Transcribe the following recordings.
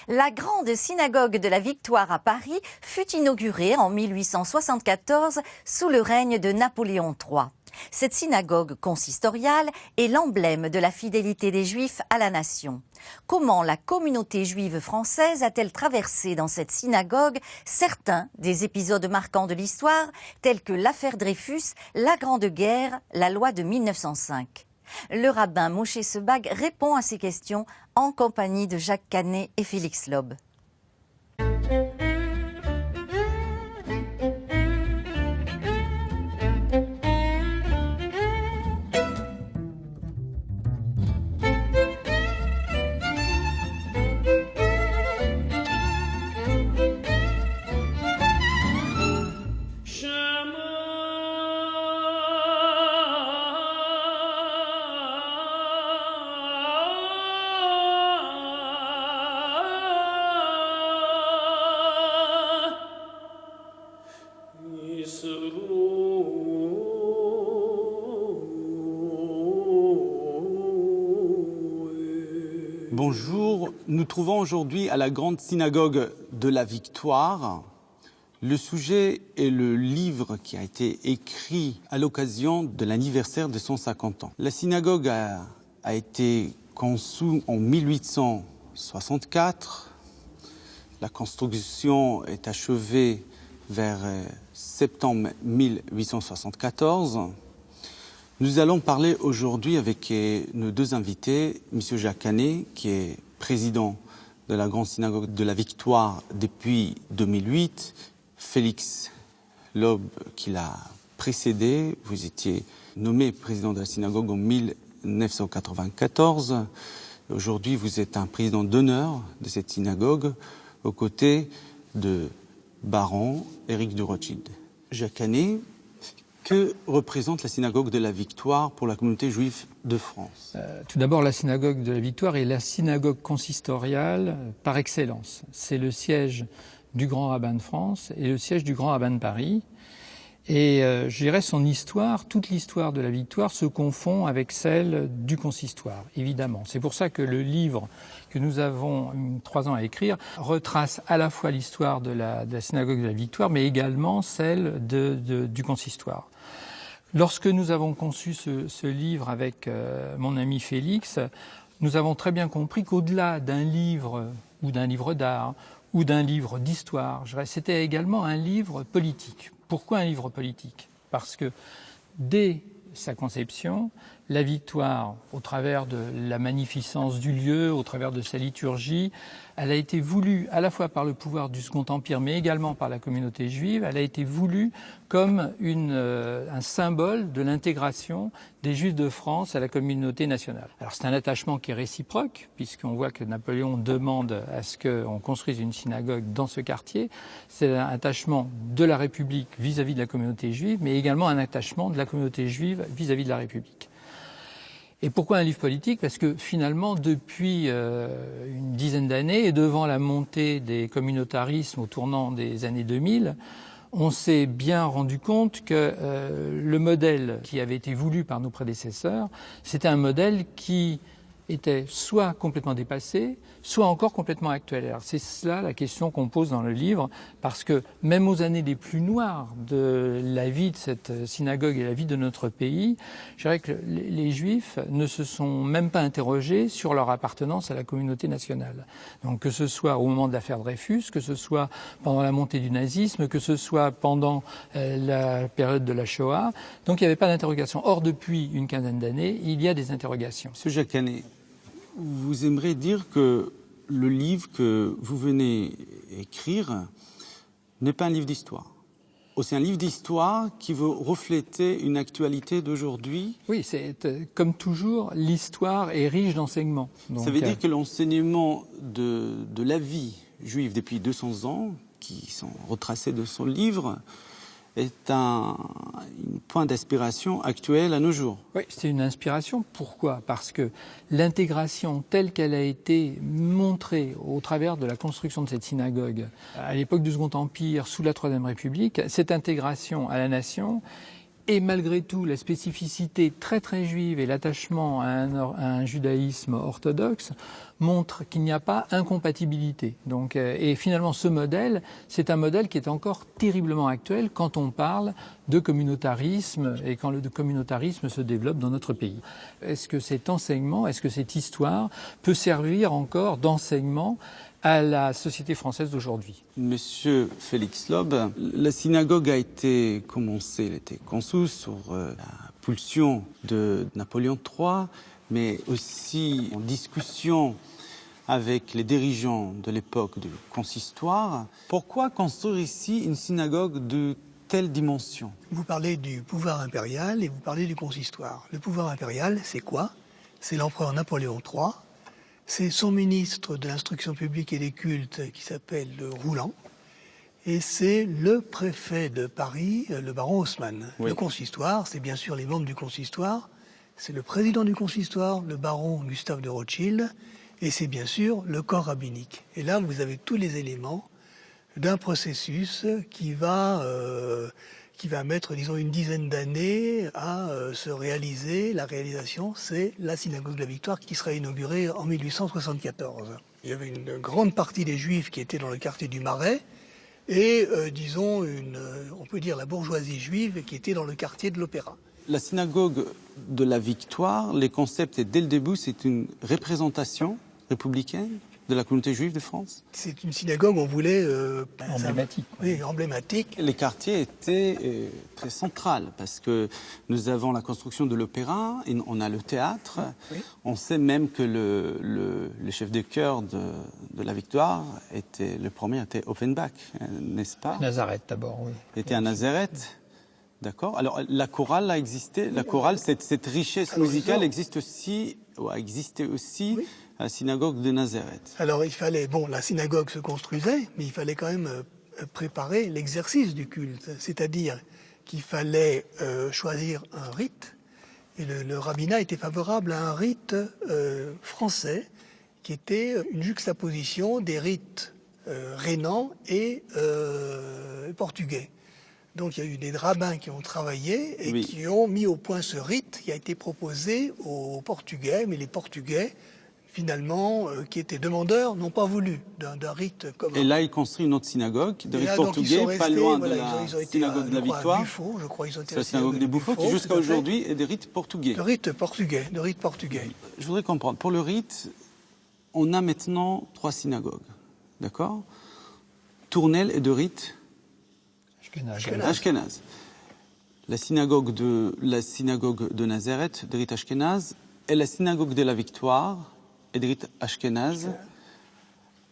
La grande synagogue de la Victoire à Paris fut inaugurée en 1874 sous le règne de Napoléon III. Cette synagogue consistoriale est l'emblème de la fidélité des Juifs à la nation. Comment la communauté juive française a-t-elle traversé dans cette synagogue certains des épisodes marquants de l'histoire, tels que l'affaire Dreyfus, la Grande Guerre, la loi de 1905 ? Le rabbin Moshe Sebag répond à ces questions en compagnie de Jacques Canet et Félix Loeb. Bonjour, nous trouvons aujourd'hui à la grande synagogue de la Victoire. Le sujet est le livre qui a été écrit à l'occasion de l'anniversaire de 150 ans. La synagogue a été conçue en 1864. La construction est achevée vers septembre 1874. Nous allons parler aujourd'hui avec nos deux invités, M. Jacques Canet, qui est président de la Grande Synagogue de la Victoire depuis 2008, Félix Loeb, qui l'a précédé. Vous étiez nommé président de la synagogue en 1994. Aujourd'hui, vous êtes un président d'honneur de cette synagogue, aux côtés de baron Éric de Rothschild. Jacques Canet, que représente la synagogue de la Victoire pour la communauté juive de France ? Tout d'abord, la synagogue de la Victoire est la synagogue consistoriale par excellence. C'est le siège du grand rabbin de France et le siège du grand rabbin de Paris. Et je dirais son histoire, toute l'histoire de la Victoire se confond avec celle du consistoire, évidemment. C'est pour ça que le livre que nous avons mis 3 ans à écrire retrace à la fois l'histoire de la synagogue de la Victoire, mais également celle du consistoire. Lorsque nous avons conçu ce livre avec mon ami Félix, nous avons très bien compris qu'au-delà d'un livre ou d'un livre d'art ou d'un livre d'histoire, c'était également un livre politique. Pourquoi un livre politique ? Parce que dès sa conception, la Victoire, au travers de la magnificence du lieu, au travers de sa liturgie, elle a été voulue à la fois par le pouvoir du Second Empire, mais également par la communauté juive. Elle a été voulue comme un symbole de l'intégration des Juifs de France à la communauté nationale. Alors c'est un attachement qui est réciproque, puisqu'on voit que Napoléon demande à ce qu'on construise une synagogue dans ce quartier. C'est un attachement de la République vis-à-vis de la communauté juive, mais également un attachement de la communauté juive vis-à-vis de la République. Et pourquoi un livre politique ? Parce que finalement, depuis une dizaine d'années, et devant la montée des communautarismes au tournant des années 2000, on s'est bien rendu compte que le modèle qui avait été voulu par nos prédécesseurs, c'était un modèle qui était soit complètement dépassé, soit encore complètement actuel. Alors c'est cela la question qu'on pose dans le livre, parce que même aux années les plus noires de la vie de cette synagogue et la vie de notre pays, je dirais que les Juifs ne se sont même pas interrogés sur leur appartenance à la communauté nationale. Donc que ce soit au moment de l'affaire Dreyfus, que ce soit pendant la montée du nazisme, que ce soit pendant la période de la Shoah, donc il n'y avait pas d'interrogation. Or, depuis une quinzaine d'années, il y a des interrogations. Monsieur Jacques Canet, vous aimeriez dire que le livre que vous venez écrire n'est pas un livre d'histoire. C'est un livre d'histoire qui veut refléter une actualité d'aujourd'hui. Oui, c'est comme toujours, l'histoire est riche d'enseignements. Ça veut dire que l'enseignement de la vie juive depuis 200 ans, qui sont retracés de son livre, est un point d'inspiration actuel à nos jours. Oui, c'est une inspiration. Pourquoi ? Parce que l'intégration telle qu'elle a été montrée au travers de la construction de cette synagogue à l'époque du Second Empire, sous la Troisième République, cette intégration à la nation et malgré tout la spécificité très très juive et l'attachement à un judaïsme orthodoxe montrent qu'il n'y a pas incompatibilité. Donc, et finalement ce modèle, c'est un modèle qui est encore terriblement actuel quand on parle de communautarisme et quand le communautarisme se développe dans notre pays. Est-ce que cet enseignement, est-ce que cette histoire peut servir encore d'enseignement à la société française d'aujourd'hui? Monsieur Félix Loeb, la synagogue a été commencée, elle a été conçue sur la pulsion de Napoléon III, mais aussi en discussion avec les dirigeants de l'époque du consistoire. Pourquoi construire ici une synagogue de telle dimension? Vous parlez du pouvoir impérial et vous parlez du consistoire. Le pouvoir impérial, c'est quoi? C'est l'empereur Napoléon III. C'est son ministre de l'instruction publique et des cultes qui s'appelle Rouland. Et c'est le préfet de Paris, le baron Haussmann. Oui. Le consistoire, c'est bien sûr les membres du consistoire. C'est le président du consistoire, le baron Gustave de Rothschild. Et c'est bien sûr le corps rabbinique. Et là, vous avez tous les éléments d'un processus qui va mettre, disons, une dizaine d'années à se réaliser. La réalisation, c'est la synagogue de la Victoire qui sera inaugurée en 1874. Il y avait une grande partie des Juifs qui étaient dans le quartier du Marais et, disons, on peut dire la bourgeoisie juive qui était dans le quartier de l'Opéra. La synagogue de la Victoire, les concepts, dès le début, c'est une représentation républicaine de la communauté juive de France. C'est une synagogue, on voulait... emblématique. Oui, emblématique. Les quartiers étaient très centrales parce que nous avons la construction de l'opéra, on a le théâtre. Oui. On sait même que le chef de chœur de la Victoire, le premier était Offenbach, n'est-ce pas? Nazareth d'abord, oui. Était à Nazareth. D'accord. Alors la chorale a existé. La chorale, cette richesse musicale existe aussi, a existé aussi oui. à la synagogue de Nazareth. Alors il fallait, la synagogue se construisait, mais il fallait quand même préparer l'exercice du culte, c'est-à-dire qu'il fallait choisir un rite. Et le rabbinat était favorable à un rite français, qui était une juxtaposition des rites rhénans et portugais. Donc il y a eu des rabbins qui ont travaillé et oui. qui ont mis au point ce rite qui a été proposé aux Portugais, mais les Portugais, finalement, qui étaient demandeurs, n'ont pas voulu d'un rite commun. Et là, ils construisent une autre synagogue de rite portugais, pas loin de la synagogue de la Victoire. Buffo, je crois, ils ont été c'est la synagogue des Buffo, qui jusqu'à aujourd'hui est des rites portugais. De rite portugais. Je voudrais comprendre, pour le rite, on a maintenant 3 synagogues, d'accord? Tournelle et de rite Ashkenaz. La synagogue de Nazareth, de rite Ashkenaz, et la synagogue de la Victoire, et de rite Ashkenaz.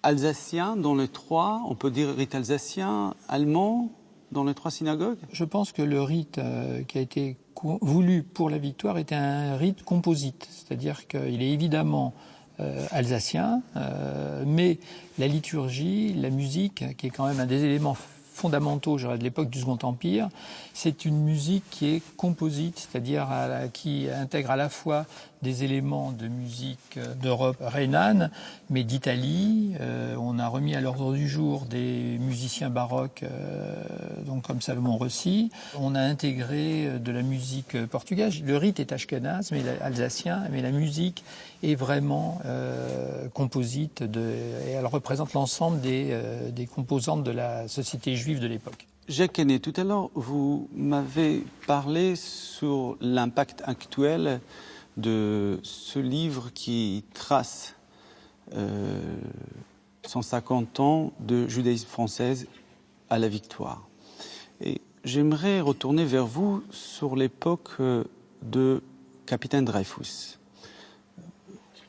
Alsacien, dans les 3, on peut dire rite alsacien, allemand, dans les 3 synagogues? Je pense que le rite qui a été voulu pour la Victoire était un rite composite, c'est-à-dire qu'il est évidemment alsacien, mais la liturgie, la musique, qui est quand même un des éléments fondamentaux, je dirais, de l'époque du Second Empire, c'est une musique qui est composite, c'est-à-dire qui intègre à la fois des éléments de musique d'Europe rhénane, mais d'Italie. On a remis à l'ordre du jour des musiciens baroques, donc comme Salomon Rossi. On a intégré de la musique portugaise. Le rite est ashkénaze, mais alsacien, mais la musique est vraiment composite et elle représente l'ensemble des composantes de la société juive de l'époque. Jacques Henné, tout à l'heure, vous m'avez parlé sur l'impact actuel de ce livre qui trace 150 ans de judaïsme française à la Victoire. Et j'aimerais retourner vers vous sur l'époque de Capitaine Dreyfus.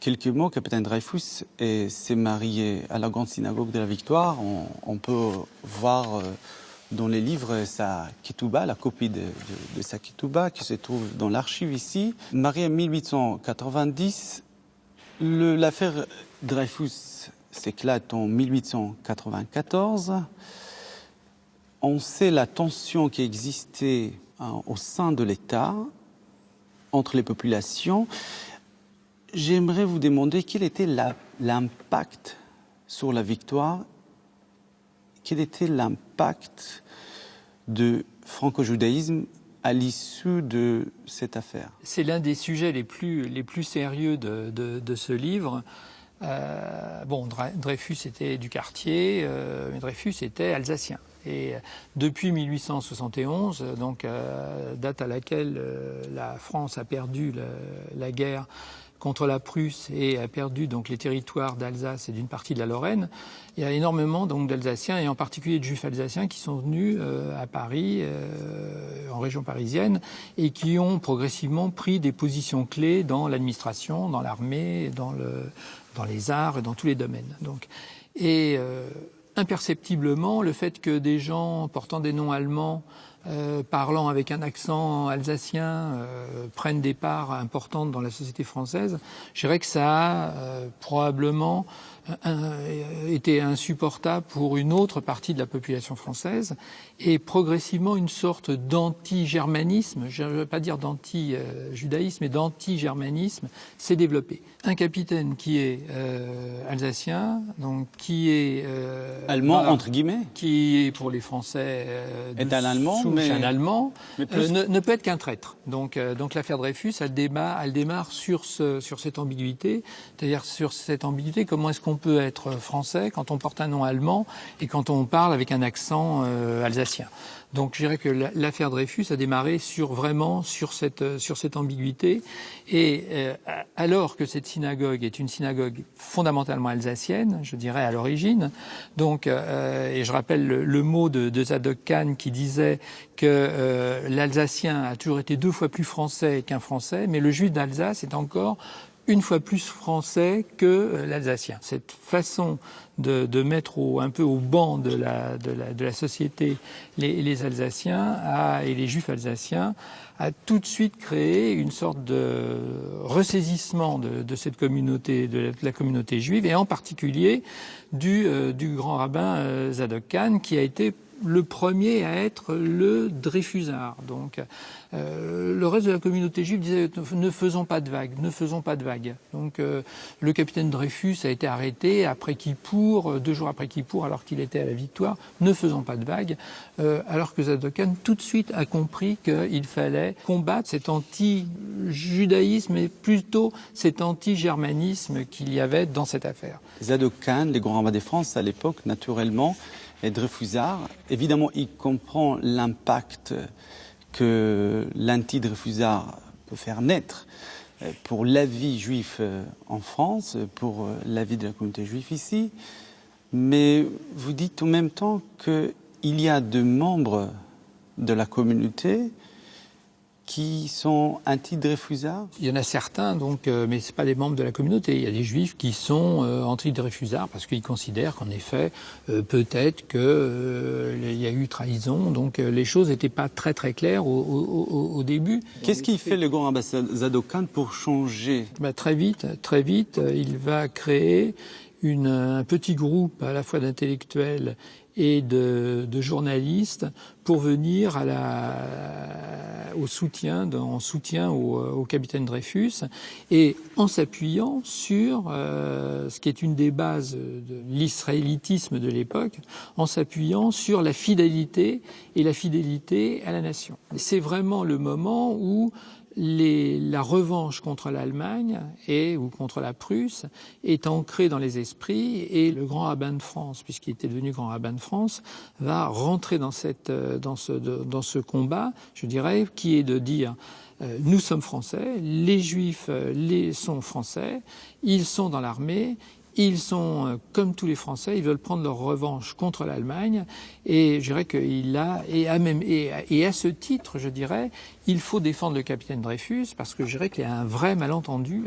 Quelques mots, Capitaine Dreyfus s'est marié à la Grande Synagogue de la Victoire. On peut voir dans les livres sa ketouba, la copie de sa ketouba qui se trouve dans l'archive ici. Marié en 1890, l'affaire Dreyfus s'éclate en 1894. On sait la tension qui existait au sein de l'État entre les populations. J'aimerais vous demander quel était l'impact sur la Victoire, quel était l'impact du franco-judaïsme à l'issue de cette affaire? C'est l'un des sujets les plus sérieux de ce livre. Dreyfus était du quartier, mais Dreyfus était alsacien. Et depuis 1871, donc date à laquelle la France a perdu la guerre contre la Prusse et a perdu donc les territoires d'Alsace et d'une partie de la Lorraine, il y a énormément donc d'Alsaciens et en particulier de Juifs alsaciens qui sont venus à Paris, en région parisienne, et qui ont progressivement pris des positions clés dans l'administration, dans l'armée, dans les arts et dans tous les domaines. Donc, imperceptiblement, le fait que des gens portant des noms allemands, parlant avec un accent alsacien, prennent des parts importantes dans la société française, je dirais que ça a probablement été insupportable pour une autre partie de la population française, et progressivement une sorte d'anti-germanisme, je ne veux pas dire d'anti-judaïsme, mais d'anti-germanisme s'est développé. Un capitaine qui est alsacien, donc qui est allemand entre guillemets, qui est pour les Français est un Allemand, un Allemand, plus... ne peut être qu'un traître. Donc l'affaire Dreyfus, elle démarre sur cette ambiguïté, c'est-à-dire sur cette ambiguïté, comment est-ce qu'on peut être français quand on porte un nom allemand et quand on parle avec un accent alsacien. Donc je dirais que l'affaire Dreyfus a démarré sur cette ambiguïté, et alors que cette synagogue est une synagogue fondamentalement alsacienne, je dirais à l'origine, donc et je rappelle le mot de Zadok Khan qui disait que l'alsacien a toujours été 2 fois plus français qu'un français, mais le juif d'Alsace est encore 1 fois plus français que l'alsacien. Cette façon de mettre un peu au banc de la société les Alsaciens et les Juifs alsaciens a tout de suite créé une sorte de ressaisissement de cette communauté, de la communauté juive, et en particulier du grand rabbin Zadok Khan, qui a été le premier à être le Dreyfusard. Donc, le reste de la communauté juive disait ne faisons pas de vagues. Donc, le capitaine Dreyfus a été arrêté après Kippour, 2 jours après Kippour, alors qu'il était à la Victoire. Ne faisons pas de vagues. Alors que Zadok Khan tout de suite a compris qu'il fallait combattre cet anti-judaïsme et plutôt cet anti-germanisme qu'il y avait dans cette affaire. Zadok Khan, les grands rabbins de France à l'époque, naturellement, est Dreyfusard. Évidemment, il comprend l'impact que l'anti-Dreyfusard peut faire naître pour la vie juive en France, pour la vie de la communauté juive ici. Mais vous dites en même temps qu'il y a des membres de la communauté qui sont anti-Dreyfusards? Il y en a certains, donc, mais ce pas les membres de la communauté. Il y a des juifs qui sont anti-Dreyfusards parce qu'ils considèrent qu'en effet, peut-être qu'il y a eu trahison. Donc les choses n'étaient pas très très claires au début. Qu'est-ce qu'il fait le grand rabbin Zadok Khan pour changer? Très vite, il va créer un petit groupe à la fois d'intellectuels et de journalistes pour venir en soutien au capitaine Dreyfus, et en s'appuyant sur ce qui est une des bases de l'israélitisme de l'époque, en s'appuyant sur la fidélité à la nation. C'est vraiment le moment où la revanche contre l'Allemagne ou contre la Prusse est ancrée dans les esprits, et le grand rabbin de France, puisqu'il était devenu grand rabbin de France, va rentrer dans ce combat, je dirais, qui est de dire nous sommes français, les Juifs sont français, ils sont dans l'armée. Ils sont, comme tous les Français, ils veulent prendre leur revanche contre l'Allemagne, et je dirais et à ce titre, je dirais, il faut défendre le capitaine Dreyfus, parce que je dirais qu'il y a un vrai malentendu.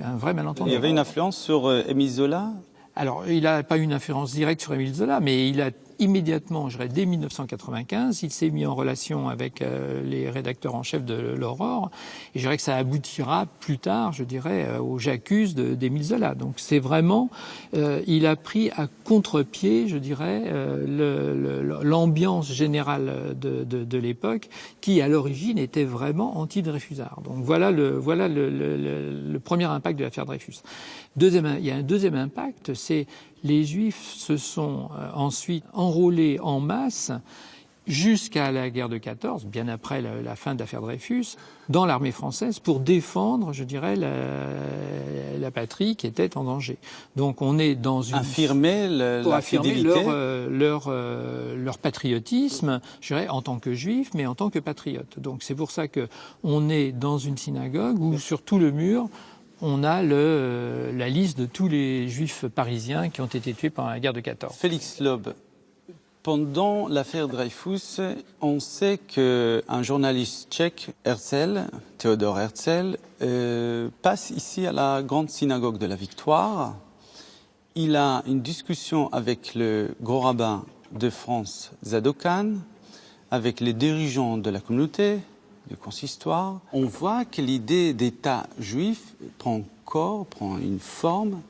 Il y avait une influence sur Émile Zola? Alors, il n'a pas eu une influence directe sur Émile Zola, mais il a immédiatement, je dirais dès 1995, il s'est mis en relation avec les rédacteurs en chef de l'Aurore, et je dirais que ça aboutira plus tard, je dirais, au J'accuse d'Émile Zola. Donc c'est vraiment, il a pris à contre-pied, je dirais, l'ambiance générale de l'époque, qui à l'origine était vraiment anti-Dreyfusard. Donc voilà le premier impact de l'affaire Dreyfus. Il y a un deuxième impact, c'est les Juifs se sont ensuite enrôlés en masse jusqu'à la guerre de 14, bien après la fin de l'affaire Dreyfus, dans l'armée française pour défendre, je dirais, la patrie qui était en danger. Donc on est dans une... Pour affirmer leur patriotisme, je dirais, en tant que juif, mais en tant que patriote. Donc c'est pour ça qu'on est dans une synagogue où sur tout le mur, on a la liste de tous les juifs parisiens qui ont été tués pendant la guerre de 14. Félix Loeb, pendant l'affaire Dreyfus, on sait qu'un journaliste tchèque, Théodore Herzl, passe ici à la grande synagogue de la Victoire. Il a une discussion avec le grand rabbin de France, Zadok Khan, avec les dirigeants de la communauté, du consistoire. On voit que l'idée d'État juif prend corps, prend une forme.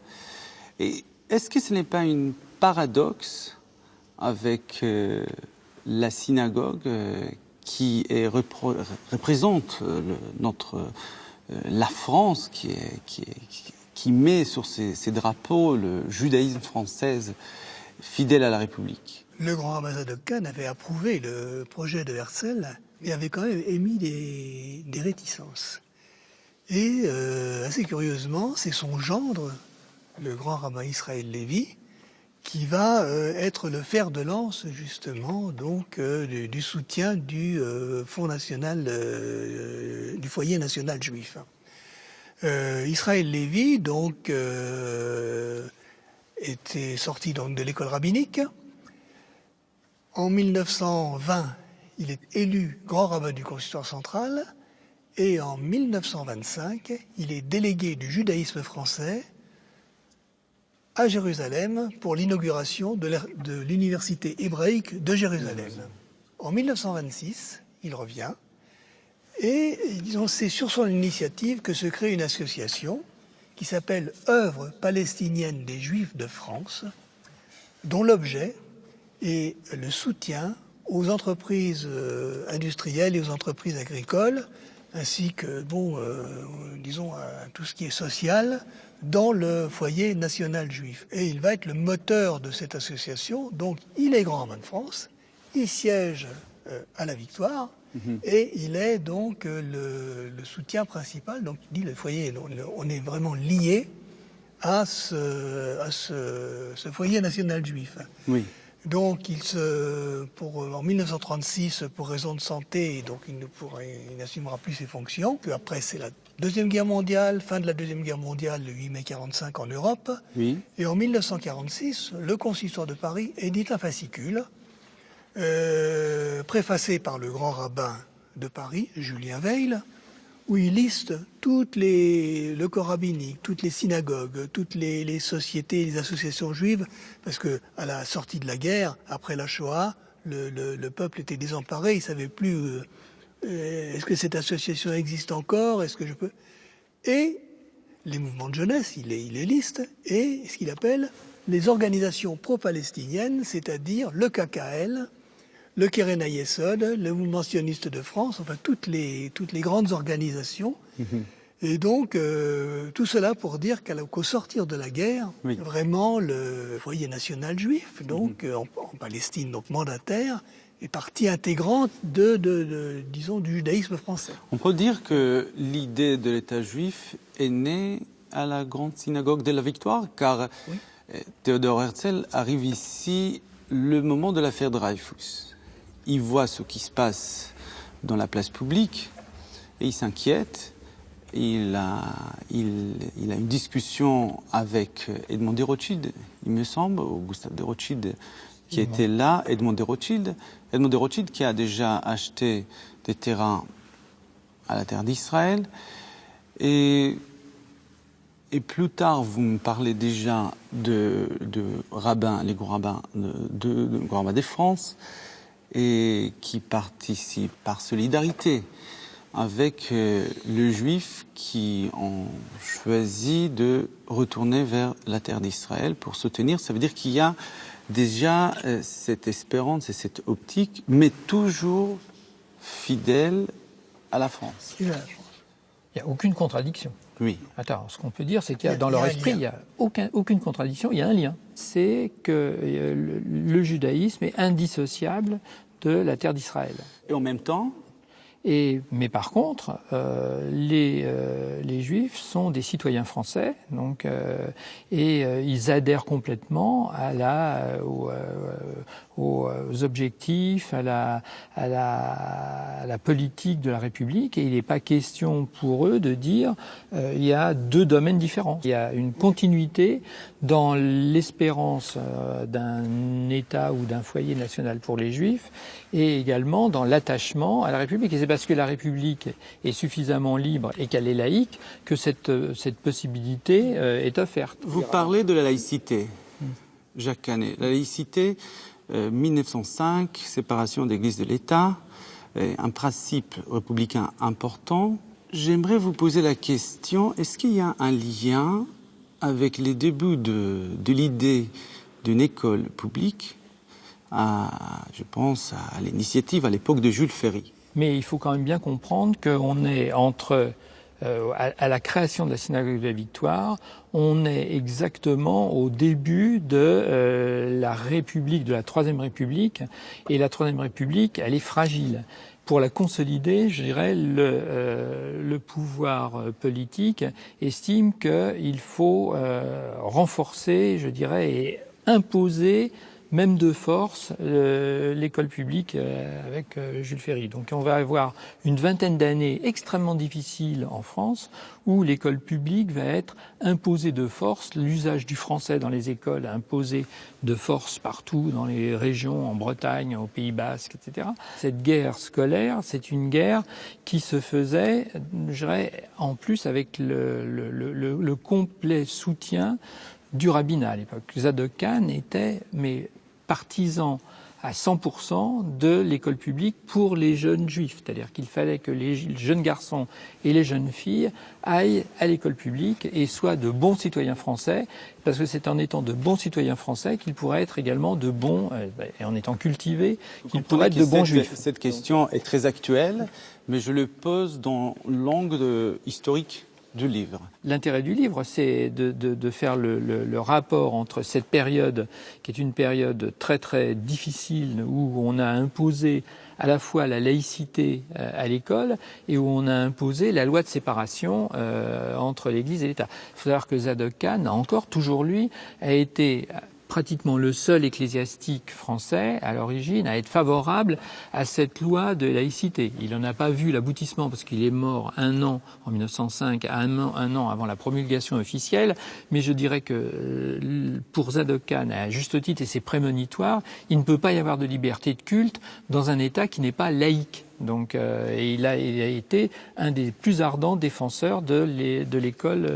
Et est-ce que ce n'est pas un paradoxe avec la synagogue qui représente la France, qui met sur ses drapeaux le judaïsme français fidèle à la République? Le grand rabbin Zadok Khan avait approuvé le projet de Herzl, mais avait quand même émis des réticences. Et assez curieusement, c'est son gendre, le grand rabbin Israël Lévy, qui va être le fer de lance justement donc du soutien du Fonds national, du foyer national juif. Israël Lévy donc était sorti donc de l'école rabbinique. En 1920, il est élu grand rabbin du consistoire central et en 1925, il est délégué du judaïsme français à Jérusalem pour l'inauguration de l'université hébraïque de Jérusalem. En 1926, il revient et disons, c'est sur son initiative que se crée une association qui s'appelle Œuvre palestinienne des Juifs de France, dont l'objet est le soutien aux entreprises industrielles et aux entreprises agricoles, ainsi que, disons, à tout ce qui est social, dans le foyer national juif. Et il va être le moteur de cette association. Donc, il est grand rabbin de France, il siège à la Victoire, et il est donc le soutien principal. Donc, il dit le foyer, on est vraiment lié à ce foyer national juif. Oui. Donc, en 1936, pour raison de santé, donc il n'assumera plus ses fonctions. Puis après, c'est la Deuxième Guerre mondiale, fin de la Deuxième Guerre mondiale, le 8 mai 1945 en Europe. Oui. Et en 1946, le consistoire de Paris édite un fascicule, préfacé par le grand rabbin de Paris, Julien Weil, où il liste le corps rabbinique, toutes les synagogues, toutes les sociétés, les associations juives, parce que à la sortie de la guerre, après la Shoah, le peuple était désemparé, il ne savait plus est-ce que cette association existe encore, est-ce que je peux... Et les mouvements de jeunesse, il les liste, et ce qu'il appelle les organisations pro-palestiniennes, c'est-à-dire le KKL, le Keren HaYesod, le mouvement sioniste de France, enfin toutes les grandes organisations. Et donc, tout cela pour dire qu'au sortir de la guerre, vraiment le foyer national juif, donc en Palestine, donc mandataire, est partie intégrante disons, du judaïsme français. On peut dire que l'idée de l'État juif est née à la grande synagogue de la Victoire, car Théodore Herzl arrive ici le moment de l'affaire Dreyfus. Il voit ce qui se passe dans la place publique et il s'inquiète. Il a une discussion avec Edmond de Rothschild, il me semble, ou Gustave de Rothschild, qui était là, Edmond de Rothschild qui a déjà acheté des terrains à la terre d'Israël. Et plus tard, vous me parlez déjà de rabbins, les grands rabbins de France, et qui participent par solidarité avec le juif qui ont choisi de retourner vers la terre d'Israël pour soutenir. Ça veut dire qu'il y a déjà cette espérance et cette optique, mais toujours fidèle à la France. Il n'y a aucune contradiction. Oui. Attends, ce qu'on peut dire, c'est qu'il y a dans leur esprit, il n'y a aucune contradiction, il y a un lien. C'est que le judaïsme est indissociable de la terre d'Israël. Et en même temps, Mais par contre, les Juifs sont des citoyens français, donc, ils adhèrent complètement aux objectifs, à la politique de la République, et il n'est pas question pour eux de dire il y a deux domaines différents. Il y a une continuité dans l'espérance d'un État ou d'un foyer national pour les Juifs, et également dans l'attachement à la République. Et c'est parce que la République est suffisamment libre et qu'elle est laïque que cette possibilité est offerte. vous parlez de la laïcité, Jacques Canet. La laïcité, 1905, séparation d'Église de l'État, un principe républicain important. J'aimerais vous poser la question, est-ce qu'il y a un lien avec les débuts de l'idée d'une école publique, je pense à l'initiative à l'époque de Jules Ferry? Mais il faut quand même bien comprendre qu'on est à la création de la synagogue de la Victoire, on est exactement au début de la République, de la Troisième République, et la Troisième République, elle est fragile. Pour la consolider, je dirais, le pouvoir politique estime qu'il faut renforcer, je dirais, et imposer même de force l'école publique avec Jules Ferry. Donc on va avoir une vingtaine d'années extrêmement difficiles en France où l'école publique va être imposée de force, l'usage du français dans les écoles imposé de force partout dans les régions, en Bretagne, au Pays Basque, etc. Cette guerre scolaire, c'est une guerre qui se faisait, je dirais, en plus avec le complet soutien du rabbinat à l'époque. Zadok Khan était partisan à 100% de l'école publique pour les jeunes juifs. C'est-à-dire qu'il fallait que les jeunes garçons et les jeunes filles aillent à l'école publique et soient de bons citoyens français, parce que c'est en étant de bons citoyens français qu'ils pourraient être également de bons, et en étant cultivés, qu'ils pourraient être de bons juifs. Cette question est très actuelle, mais je le pose dans l'angle historique du livre. L'intérêt du livre, c'est de faire le rapport entre cette période, qui est une période très très difficile, où on a imposé à la fois la laïcité à l'école et où on a imposé la loi de séparation entre l'Église et l'État. Il faut savoir que Zadok Khan, encore toujours lui, a été pratiquement le seul ecclésiastique français à l'origine à être favorable à cette loi de laïcité. Il n'en a pas vu l'aboutissement parce qu'il est mort un an en 1905, un an avant la promulgation officielle, mais je dirais que pour Zadok Khan, à juste titre, et c'est prémonitoire, il ne peut pas y avoir de liberté de culte dans un État qui n'est pas laïque. Donc, et il a été un des plus ardents défenseurs de l'école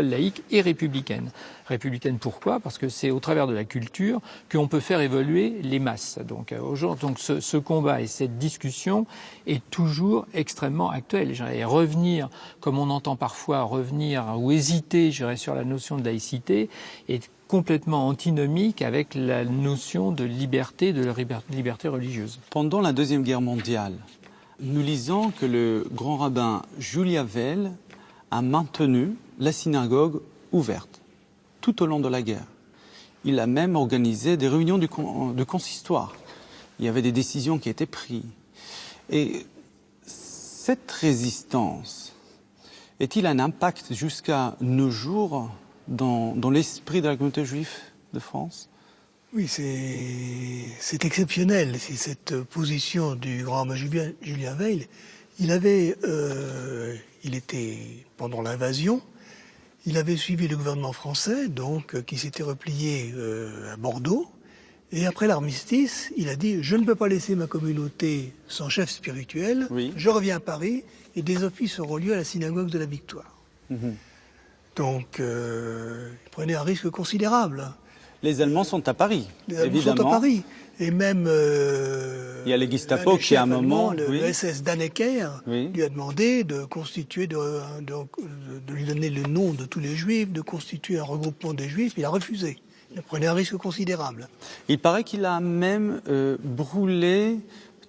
laïque et républicaine. Républicaine pourquoi ? Parce que c'est au travers de la culture qu'on peut faire évoluer les masses. Donc, ce combat et cette discussion est toujours extrêmement actuelle. Et revenir, comme on entend parfois revenir ou hésiter, je dirais, sur la notion de laïcité, est complètement antinomique avec la notion de liberté religieuse. Pendant la Deuxième Guerre mondiale, nous lisons que le grand rabbin Julia Weil a maintenu la synagogue ouverte tout au long de la guerre. Il a même organisé des réunions de consistoire. Il y avait des décisions qui étaient prises. Et cette résistance, est-il un impact jusqu'à nos jours dans l'esprit de la communauté juive de France? Oui, c'est exceptionnel, c'est cette position du grand rabbin Julia Weil. Il était pendant l'invasion, il avait suivi le gouvernement français, donc qui s'était replié à Bordeaux. Et après l'armistice, il a dit « Je ne peux pas laisser ma communauté sans chef spirituel, oui. Je reviens à Paris et des offices auront lieu à la synagogue de la Victoire. Donc, il prenait un risque considérable. Les Allemands sont à Paris, évidemment. Ils sont à Paris. Et même... il y a les Gestapo qui, à un moment... Le SS Dannecker lui a demandé de constituer, de lui donner le nom de tous les Juifs, de constituer un regroupement des Juifs. Il a refusé. Il prenait un risque considérable. Il paraît qu'il a même brûlé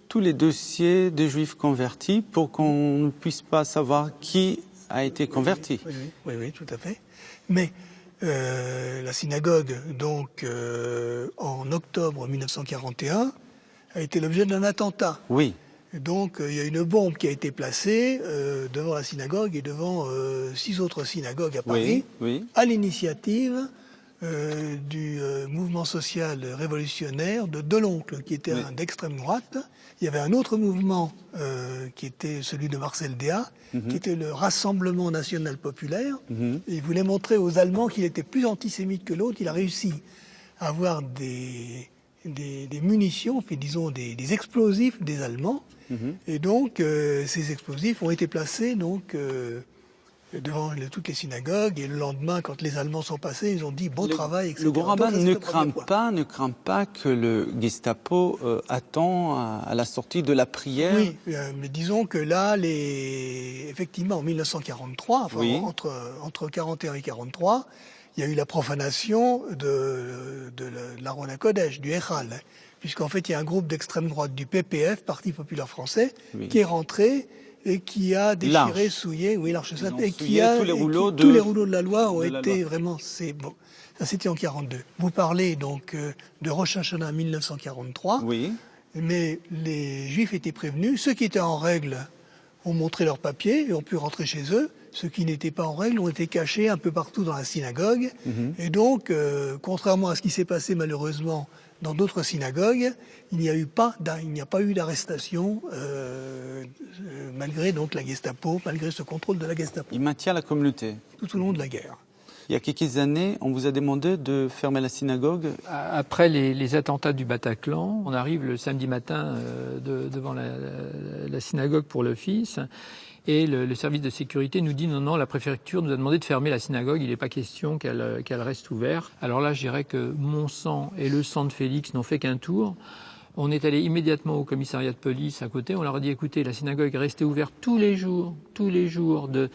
tous les dossiers des Juifs convertis pour qu'on ne puisse pas savoir qui a été converti. Oui, tout à fait. Mais la synagogue, donc, en octobre 1941, a été l'objet d'un attentat. Oui, Et donc, il y a une bombe qui a été placée devant la synagogue et devant 6 autres synagogues à Paris, oui. à l'initiative du mouvement social révolutionnaire de Deloncle, qui était un d'extrême droite. Il y avait un autre mouvement qui était celui de Marcel Déat, qui était le Rassemblement national populaire. Et il voulait montrer aux Allemands qu'il était plus antisémite que l'autre. Il a réussi à avoir des munitions, enfin, disons des explosifs des Allemands. Et donc, ces explosifs ont été placés donc, devant toutes les synagogues. Et le lendemain, quand les Allemands sont passés, ils ont dit bon travail, etc. Le grand rabbin Donc, ne craint pas que le Gestapo attend à la sortie de la prière. Oui, mais disons que là, effectivement, en 1943, enfin, entre 41 et 43, il y a eu la profanation de l'Aron HaKodesh, du Echal, puisqu'en fait, il y a un groupe d'extrême droite du PPF, Parti populaire français, qui est rentré et qui a déchiré, souillé, l'Arche sainte, et tous les rouleaux de la loi ont été vraiment, c'est bon. Ça, c'était en 42. Vous parlez donc de Rosh Hashanah 1943. Oui. Mais les Juifs étaient prévenus. Ceux qui étaient en règle ont montré leurs papiers et ont pu rentrer chez eux. Ceux qui n'étaient pas en règle ont été cachés un peu partout dans la synagogue. Et donc, contrairement à ce qui s'est passé malheureusement dans d'autres synagogues, il n'y a pas eu d'arrestation malgré donc la Gestapo, malgré ce contrôle de la Gestapo. Il maintient la communauté. Tout au long de la guerre. Il y a quelques années, on vous a demandé de fermer la synagogue. Après les attentats du Bataclan, on arrive le samedi matin devant la synagogue pour l'office. Et le service de sécurité nous dit non, la préfecture nous a demandé de fermer la synagogue, il n'est pas question qu'elle reste ouverte. Alors là, je dirais que mon sang et le sang de Félix n'ont fait qu'un tour. On est allé immédiatement au commissariat de police à côté, on leur a dit écoutez, la synagogue est restée ouverte tous les jours de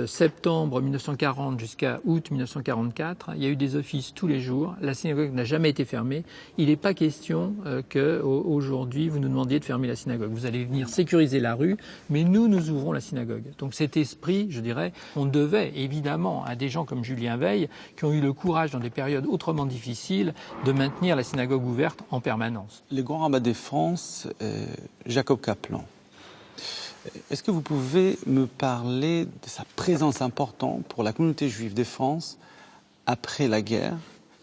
septembre 1940 jusqu'à août 1944. Il y a eu des offices tous les jours, la synagogue n'a jamais été fermée. Il n'est pas question qu'aujourd'hui vous nous demandiez de fermer la synagogue. Vous allez venir sécuriser la rue, mais nous ouvrons la synagogue. Donc cet esprit, je dirais, on devait évidemment à des gens comme Julien Veil, qui ont eu le courage dans des périodes autrement difficiles de maintenir la synagogue ouverte en permanence. Le grand rabbin de France, Jacob Kaplan. Est-ce que vous pouvez me parler de sa présence importante pour la communauté juive de France après la guerre?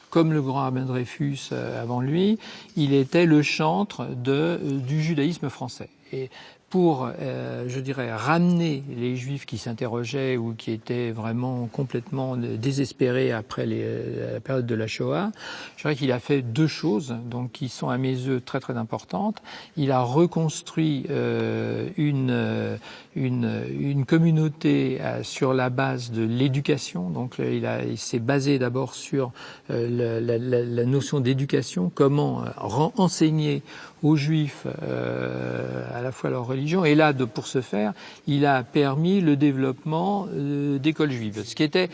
Comme le grand rabbin Dreyfus avant lui, il était le chantre du judaïsme français. Et pour, je dirais, ramener les Juifs qui s'interrogeaient ou qui étaient vraiment complètement désespérés après la période de la Shoah, je dirais qu'il a fait deux choses, donc qui sont à mes yeux très très importantes. Il a reconstruit une communauté sur la base de l'éducation. Donc il s'est basé d'abord sur la notion d'éducation, comment enseigner aux Juifs à la fois leur religion. Et là, pour ce faire, il a permis le développement d'écoles juives. Ce qui était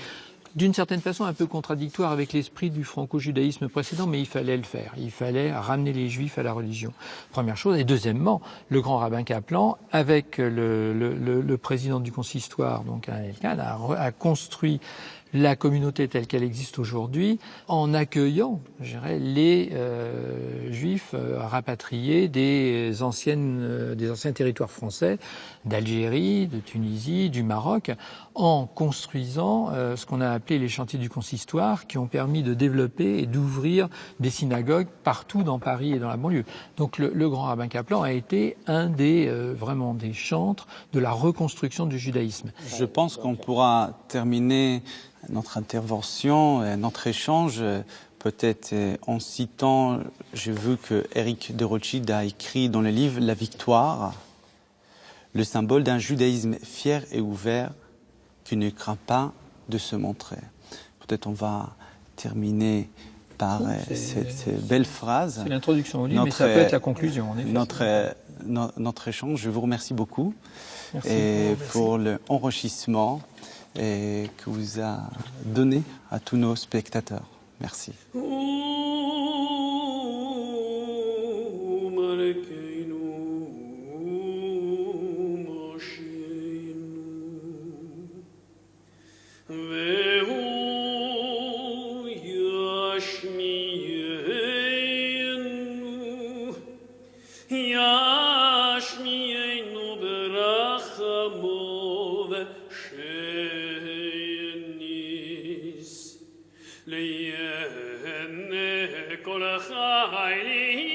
d'une certaine façon un peu contradictoire avec l'esprit du franco-judaïsme précédent, mais il fallait le faire. Il fallait ramener les Juifs à la religion. Première chose. Et deuxièmement, le grand rabbin Kaplan, avec le président du consistoire, donc a construit la communauté telle qu'elle existe aujourd'hui, en accueillant, je dirais, les Juifs rapatriés des anciens territoires français, d'Algérie, de Tunisie, du Maroc, en construisant ce qu'on a appelé les chantiers du consistoire, qui ont permis de développer et d'ouvrir des synagogues partout dans Paris et dans la banlieue. Donc le grand rabbin Kaplan a été un vraiment des chantres de la reconstruction du judaïsme. Je pense qu'on pourra terminer notre intervention, notre échange, peut-être en citant, j'ai vu que Éric de Rothschild a écrit dans le livre La Victoire, le symbole d'un judaïsme fier et ouvert qui ne craint pas de se montrer. Peut-être on va terminer par cette belle phrase. C'est l'introduction au livre, mais ça peut être la conclusion. En effet, notre échange, je vous remercie beaucoup. Merci. Et pour l'enrichissement que vous a donné à tous nos spectateurs. Merci. ישמיענו ברחמו ושניס ליהנה כל חיילים